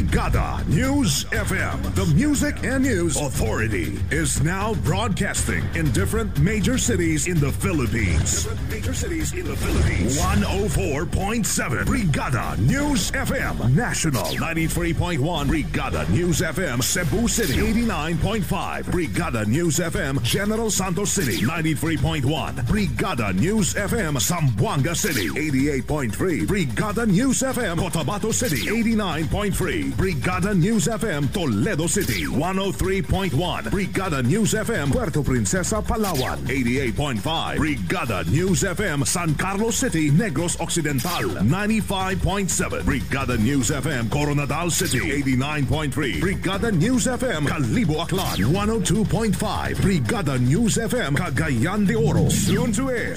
Brigada News FM, the Music and News Authority, is now broadcasting in different major cities in the Philippines. 104.7 Brigada News FM National, 93.1 Brigada News FM Cebu City, 89.5 Brigada News FM General Santos City, 93.1 Brigada News FM Zamboanga City, 88.3 Brigada News FM Cotabato City, 89.3 Brigada News FM Toledo City, 103.1 Brigada News FM Puerto Princesa Palawan, 88.5 Brigada News FM San Carlos City, Negros Occidental, 95.7 Brigada News FM Coronadal City, 89.3 Brigada News FM Calibo Aklan, 102.5 Brigada News FM Cagayan de Oro. Soon to air.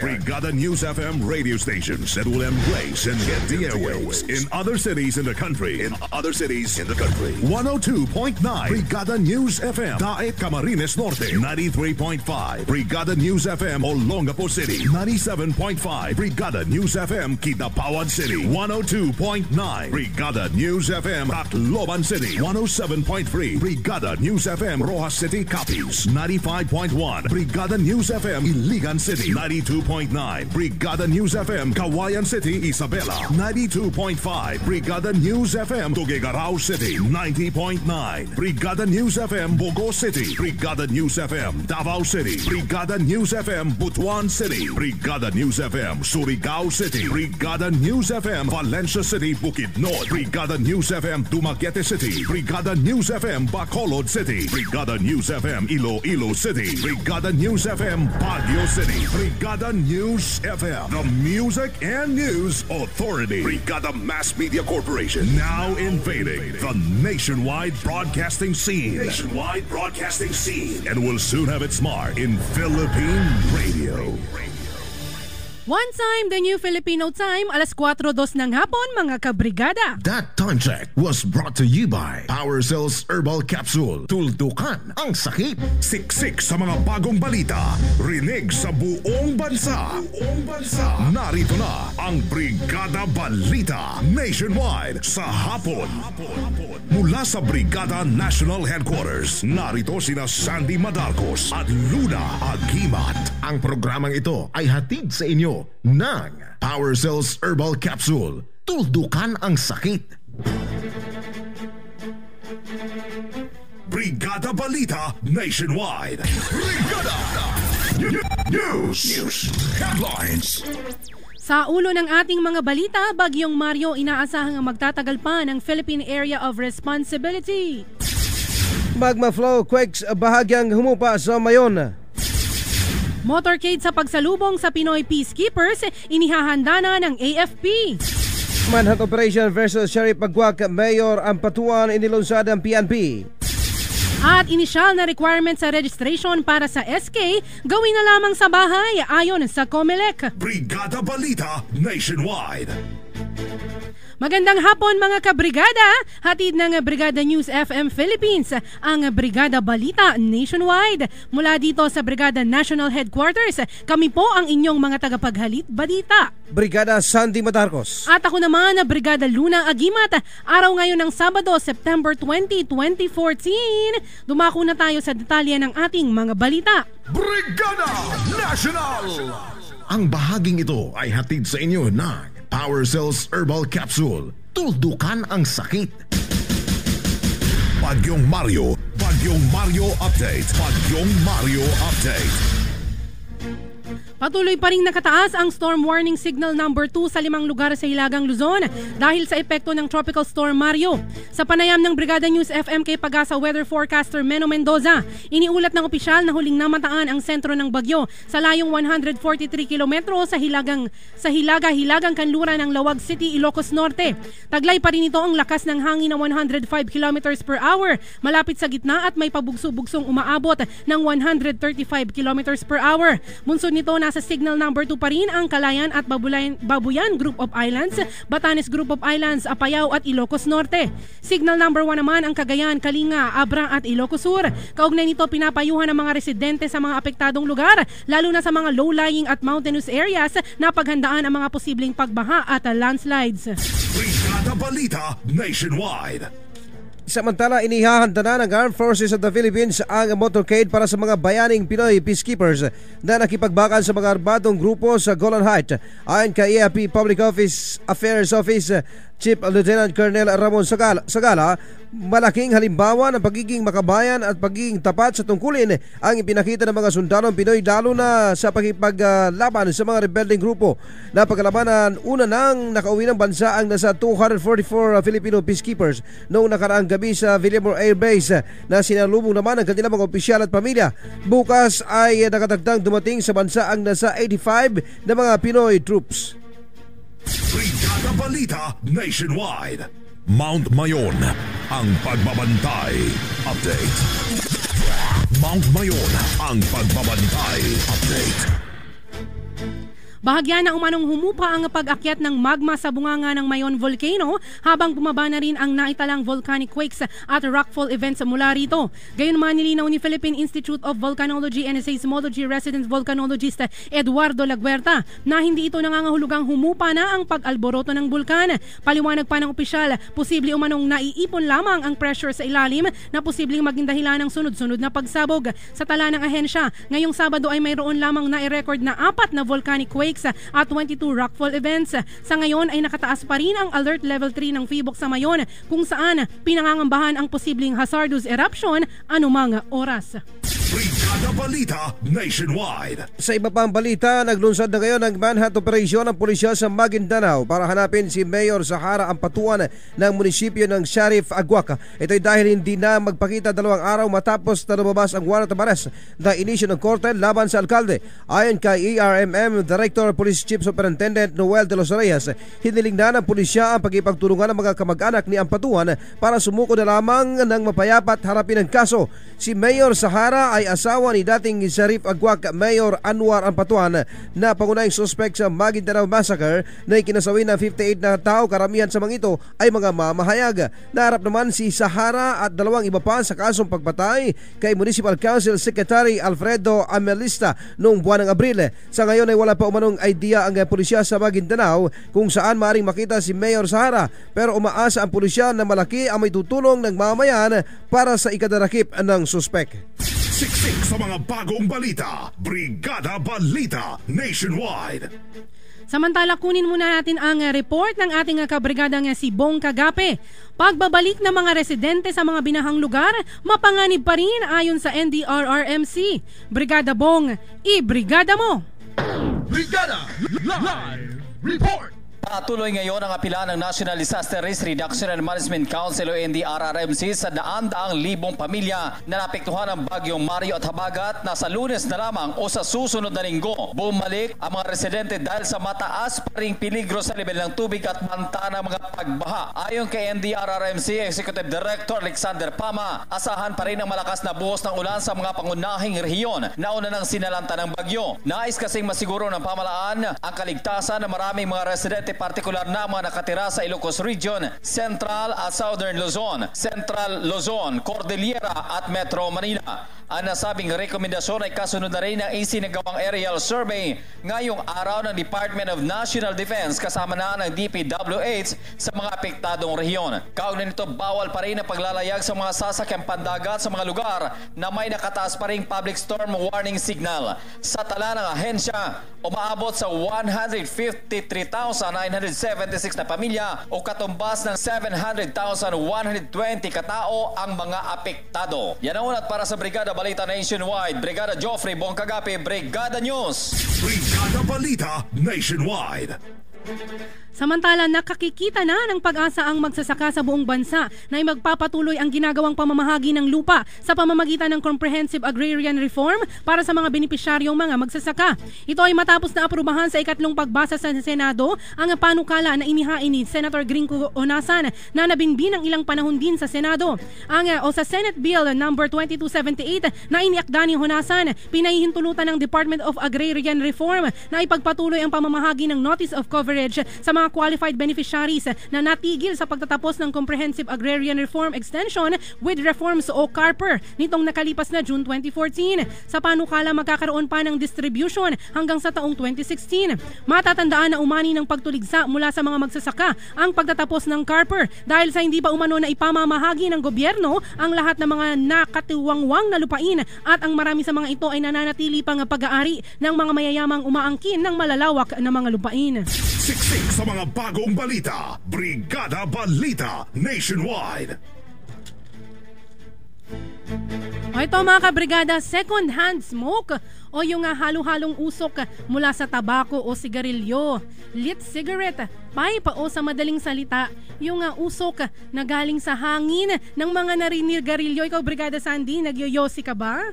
Brigada News FM radio stations that will embrace and get the airwaves in other cities in the country. 102.9 Brigada News FM Daet Camarines Norte, 93.5 Brigada News FM Olongapo City, 97.5 Brigada News FM Kidapawan City, 102.9 Brigada News FM Tacloban City, 107.3 Brigada News FM Rojas City Capiz, 95.1 Brigada News FM Iligan City, 92.9 Brigada News FM Kawayan City, Isabela, 92.5 Brigada News FM Tuguegarao City, 90.9 Brigada News FM Bogo City, Brigada News FM Davao City, Brigada News FM Butuan City, Brigada News FM Surigao City, Brigada News FM Valencia City, Bukidnon, Brigada News FM Dumaguete City, Brigada News FM Bacolod City, Brigada News FM Iloilo City, Brigada News FM Baguio City, Brigada News FM, the Music and News Authority, Brigada Mass Media Corporation, now invading the nationwide broadcasting scene. And will soon have its mark in Philippine radio. One time, the new Filipino time, 4:02 ng hapon, mga kabrigada. That time check was brought to you by Power Cells Herbal Capsule. Tuldukan ang sakit. Siksik sa mga bagong balita. Rinig sa buong bansa. Narito na ang Brigada Balita Nationwide sa hapon. Mula sa Brigada National Headquarters, narito sina Sandy Madarcos at Luna Agimat. Ang programang ito ay hatid sa inyo ng Power Cells Herbal Capsule. Tuldukan ang sakit. Brigada Balita Nationwide. Brigada News Headlines. Sa ulo ng ating mga balita, Bagyong Mario inaasahang magtatagal pa ng Philippine Area of Responsibility. Magma flow quakes bahagyang humupa sa Mayon. Motorcade sa pagsalubong sa Pinoy Peacekeepers, inihahanda na ng AFP. Manhunt Operation versus Sheriff Pagwak Mayor ang patuan inilunsad ng PNP. At inisyal na requirement sa registration para sa SK, gawin na lamang sa bahay ayon sa COMELEC. Brigada Balita Nationwide. Magandang hapon mga kabrigada, hatid ng Brigada News FM Philippines ang Brigada Balita Nationwide. Mula dito sa Brigada National Headquarters, kami po ang inyong mga tagapaghalit balita. Brigada Sandy Madarcos. At ako naman na Brigada Luna Agimat. Araw ngayon ng Sabado, September 20, 2014. Dumako na tayo sa detalye ng ating mga balita. Brigada National! Ang bahaging ito ay hatid sa inyo ng Power Cells Herbal Capsule. Tuldukan ang sakit. Bagyong Mario Update. Patuloy pa rin nakataas ang storm warning signal number 2 sa 5 lugar sa Hilagang Luzon dahil sa epekto ng Tropical Storm Mario. Sa panayam ng Brigada News FM kay Pag-asa Weather Forecaster Meno Mendoza, iniulat ng opisyal na huling namataan ang sentro ng bagyo sa layong 143 kilometro sa Hilaga-Hilagang kanluran ng Lawag City, Ilocos Norte. Taglay pa rin ito ang lakas ng hangin na 105 kilometers per hour malapit sa gitna at may pabugso-bugsong umaabot ng 135 kilometers per hour. Bunsod nito na nasa signal number 2 pa rin ang Calayan at Babuyan Group of Islands, Batanes Group of Islands, Apayao at Ilocos Norte. Signal number 1 naman ang Cagayan, Kalinga, Abra at Ilocos Sur. Kaugnay nito, pinapayuhan ng mga residente sa mga apektadong lugar, lalo na sa mga low-lying at mountainous areas na paghandaan ang mga posibleng pagbaha at landslides. Brigada Balita Nationwide. Samantala, inihahanda na ng Armed Forces of the Philippines ang motorcade para sa mga bayaning Pinoy peacekeepers na nakipagbakal sa mga armadong grupo sa Golan Heights. Ayon kay EAP Public Affairs Office Chief Lieutenant Colonel Ramon Sagala, malaking halimbawa ng pagiging makabayan at pagiging tapat sa tungkulin ang ipinakita ng mga sundalong Pinoy, lalo na sa pakipaglaban sa mga rebelding grupo. Napaglabanan, una nang nakauwi ng bansa ang nasa 244 Filipino peacekeepers noong nakaraang gabi sa Villamor Air Base na sinalubong naman ang kanilang mga opisyal at pamilya. Bukas ay nakatagdang dumating sa bansa ang nasa 85 na mga Pinoy troops. Brigada Balita Nationwide. Mount Mayon, ang pagbabantay. Update. Mount Mayon, ang pagbabantay. Update. Bahagya na umanong humupa ang pag-akyat ng magma sa bunganga ng Mayon Volcano habang bumaba na rin ang naitalang volcanic quakes at rockfall events mula rito. Gayunman, nilinaw ni Philippine Institute of Volcanology and Seismology resident volcanologist Eduardo Laguerta na hindi ito nangangahulugang humupa na ang pag-alboroto ng bulkan. Paliwanag pa ng opisyal, posible umanong naiipon lamang ang pressure sa ilalim na posibleng maging dahilan ng sunod-sunod na pagsabog. Sa tala ng ahensya, ngayong Sabado ay mayroon lamang na-record na 4 na volcanic quakes at 22 rockfall events. Sa ngayon ay nakataas pa rin ang Alert Level 3 ng PHIVOC sa Mayon, kung saan pinangangambahan ang posibleng hazardous eruption anumang oras. Brigada Balita Nationwide. Sa iba pang balita, naglunsad na ngayon ang manhunt operation ng pulisya sa Maguindanao para hanapin si Mayor Zahara Ampatuan ng munisipyo ng Sharif Aguac. Ito'y dahil hindi na magpakita 2 araw matapos na lumabas ang warrant of arrest na inisyu ng korte laban sa alkalde. Ayon kay ERMM Director Police Chief Superintendent Noel de los Reyes, hiniling na ng pulisya ang pagkipagtulungan ng mga kamag-anak ni Ampatuan para sumuko na lamang ng mapayapa at harapin ang kaso. Si Mayor Zahara ay asawa ni dating Sharif Aguac Mayor Anwar Ampatuan na pangunahing suspect sa Maguindanao Massacre na ikinasawi ng 58 na tao. Karamihan sa mga ito ay mga mamahayag. Naharap naman si Zahara at 2 iba pa sa kasong pagpatay kay Municipal Council Secretary Alfredo Amelista noong buwan ng Abril. Sa ngayon ay wala pa umanong idea ang pulisya sa Maguindanao kung saan maaaring makita si Mayor Zahara, pero umaasa ang pulisya na malaki ang may tutulong ng mamayan para sa ikadarakip ng suspect. Siksik sa mga bagong balita. Brigada Balita Nationwide. Samantala, kunin muna natin ang report ng ating kabrigada nga si Bong Kagape. Pagbabalik ng mga residente sa mga binahang lugar, mapanganib pa rin ayon sa NDRRMC. Brigada Bong, i-brigada mo! Brigada Live Report. Patuloy ngayon ang apila ng National Disaster Risk Reduction and Management Council o NDRRMC sa daan-daang libong pamilya na napektuhan ng bagyong Mario at Habagat na sa Lunes na lamang o sa susunod na linggo bumalik ang mga residente dahil sa mataas pa ring peligro sa level ng tubig at banta ng mga pagbaha. Ayon kay NDRRMC Executive Director Alexander Pama, asahan pa rin ang malakas na buhos ng ulan sa mga pangunahing rehiyon na una ng sinalanta ng bagyo. Nais kasing masiguro ng pamalaan ang kaligtasan ng maraming mga residente, partikular na mga nakatira sa Ilocos Region, Central at Southern Luzon, Central Luzon, Cordillera at Metro Manila. Ang nasabing rekomendasyon ay kasunod na rin ng isinagawang aerial survey ngayong araw ng Department of National Defense kasama na ng DPWH sa mga apektadong rehiyon. Kaugnay nito, bawal pa rin ang paglalayag sa mga sasakyang pandagat sa mga lugar na may nakataas pa ring public storm warning signal. Sa tala ng ahensya, umaabot sa 153,976 na pamilya o katumbas ng 700,120 katao ang mga apektado. Yan ang unat para sa Brigada Balita Nationwide. Brigada Joffrey Bong Kagape, Brigada News. Brigada Balita Nationwide. Samantala, nakakikita na ng pag-asa ang magsasaka sa buong bansa na magpapatuloy ang ginagawang pamamahagi ng lupa sa pamamagitan ng Comprehensive Agrarian Reform para sa mga benepisyaryong mga magsasaka. Ito ay matapos na aprubahan sa ikatlong pagbasa sa Senado ang panukala na inihain ni Senator Gringo Onasan na nabinbin ng ilang panahon din sa Senado. Sa Senate Bill number 2278 na iniakda ni Onasan, pinahihintulutan ng Department of Agrarian Reform na ipagpatuloy ang pamamahagi ng Notice of Coverage sa mga qualified beneficiaries na natigil sa pagtatapos ng Comprehensive Agrarian Reform Extension with Reforms o CARPER nitong nakalipas na June 2014. Sa panukala, magkakaroon pa ng distribution hanggang sa taong 2016. Matatandaan na umani ng pagtuligsa mula sa mga magsasaka ang pagtatapos ng CARPER dahil sa hindi pa umano na ipamamahagi ng gobyerno ang lahat ng mga nakatiwangwang na lupain at ang marami sa mga ito ay nananatili pang pag-aari ng mga mayayamang umaangkin ng malalawak na mga lupain. Siksik sa mga bagong balita. Brigada Balita Nationwide. Ito mga kabrigada, second-hand smoke o yung halo-halong usok mula sa tabako o sigarilyo, lit cigarette, pipe o sa madaling salita, yung usok na galing sa hangin ng mga narinigarilyo. Ikaw, Brigada Sandy, nagyoyosi ka ba?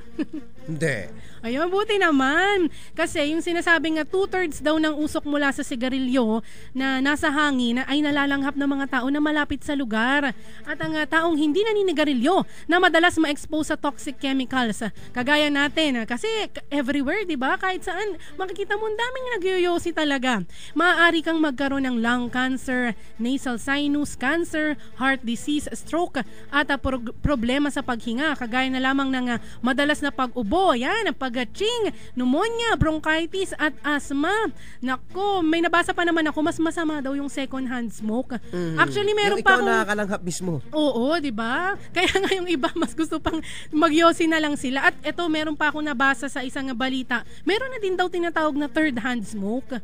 Hindi. Ayun, buti naman. Kasi yung sinasabing 2/3 daw ng usok mula sa sigarilyo na nasa hangin ay nalalanghap ng mga tao na malapit sa lugar. At ang taong hindi naninigarilyo na madalas ma-expose sa toxic chemicals. Kagaya natin, kasi everywhere, di ba? Kahit saan, makikita mo ang daming nagyoyosi talaga. Maaari kang magkaroon ng lung cancer, nasal sinus cancer, heart disease, stroke, at problema sa paghinga. Kagaya na lamang ng madalas na pag-ubo, yan, pag-aching, pneumonia, bronchitis, at asthma. Nako, may nabasa pa naman ako, mas masama daw yung second-hand smoke. Actually, meron pa akong... Ikaw nakakalanghap mismo. Oo, di ba? Kaya nga yung iba, mas gusto pang magyosi na lang sila. At eto, meron pa akong nabasa sa isang balita. Meron na din daw tinatawag na third-hand smoke.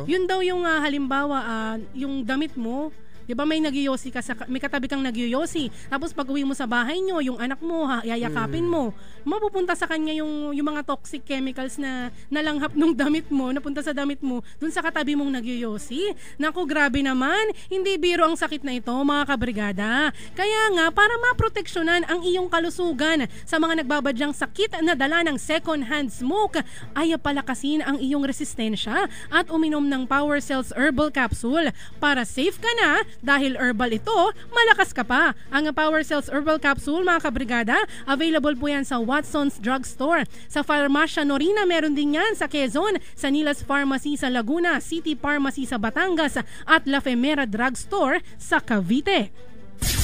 Yun daw yung halimbawa, yung damit mo, di ba may nagyoyosi ka, may katabi kang nagyoyosi. Tapos pag uwi mo sa bahay nyo, yung anak mo, yayakapin mo, mapupunta sa kanya yung mga toxic chemicals na nalanghap nung damit mo, napunta sa damit mo, dun sa katabi mong nagyoyosi. Naku, grabe naman. Hindi biro ang sakit na ito, mga kabrigada. Kaya nga, para maproteksyonan ang iyong kalusugan sa mga nagbabadyang sakit na dala ng second-hand smoke, ay palakasin ang iyong resistensya at uminom ng Power Cells Herbal Capsule para safe ka na. Dahil herbal ito, malakas ka pa. Ang Power Cells Herbal Capsule, mga kabrigada, available po yan sa Watson's Drugstore. Sa Farmacia Norina, meron din yan sa Quezon, sa Nilas Pharmacy sa Laguna, City Pharmacy sa Batangas, at La Femera Drugstore sa Cavite.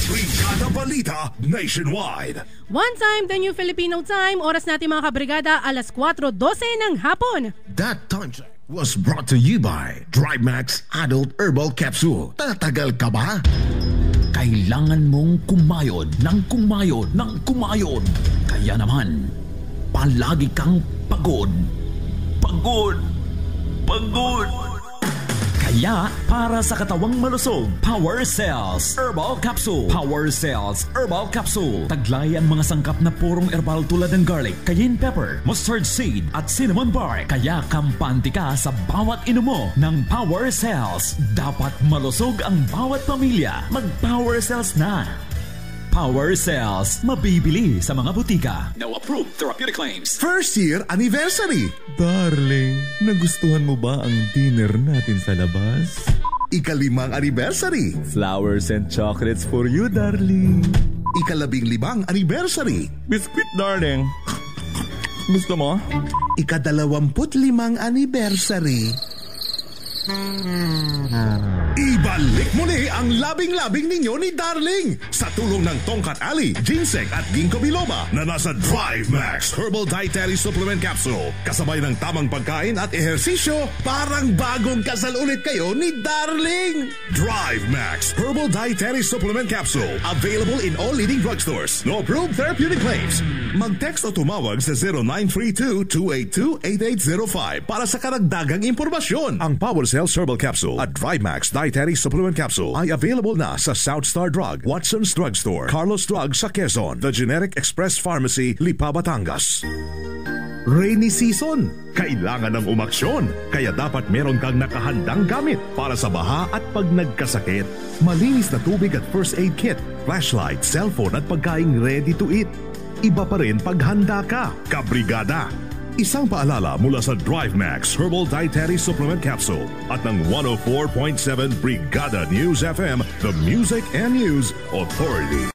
Brigada Balita Nationwide. One time, the new Filipino time. Oras natin, mga kabrigada, alas 4:12 ng hapon. That time check was brought to you by DriveMax Adult Herbal Capsule. Tatagal ka ba? Kailangan mong kumayod ng kumayod ng kumayod. Kaya naman, palagi kang pagod. Pagod. Pagod. Kaya, para sa katawang malusog, Power Cells Herbal Capsule. Power Cells Herbal Capsule. Taglay ang mga sangkap na purong herbal tulad ng garlic, cayenne pepper, mustard seed, at cinnamon bark. Kaya kampante ka sa bawat inumo ng Power Cells. Dapat malusog ang bawat pamilya. Mag-Power Cells na. Power Cells. Mabibili sa mga butika. No approved therapeutic claims. First year anniversary. Darling, nagustuhan mo ba ang dinner natin sa labas? Ika-5 anniversary. Flowers and chocolates for you, darling. Ika-15 anniversary. Biscuit, darling. Gusto mo? Ika-25 anniversary. Ibalik muli ang labing-labing ninyo ni Darling sa tulong ng Tongkat Ali, Ginseng at Ginkgo biloba na nasa DriveMax Herbal Dietary Supplement Capsule. Kasabay ng tamang pagkain at ehersisyo, parang bagong kasal ulit kayo ni Darling. DriveMax Herbal Dietary Supplement Capsule. Available in all leading drugstores. No approved therapeutic claims. Mag-text o tumawag sa 0932-282-8805 para sa karagdagang impormasyon. Ang Power Cells Herbal Capsule at DriveMax Dietary Supplement Capsule ay available na sa Southstar Drug, Watson's Drugstore, Carlos Drug sa Quezon, The Generic Express Pharmacy, Lipa, Batangas. Rainy season, kailangan ng umaksyon. Kaya dapat meron kang nakahandang gamit para sa baha at pag nagkasakit. Malinis na tubig at first aid kit, flashlight, cellphone at pagkaing ready to eat. Iba pa rin paghanda ka, kabrigada. Isang paalala mula sa DriveMax Herbal Dietary Supplement Capsule at ng 104.7 Brigada News FM, the Music and News Authority.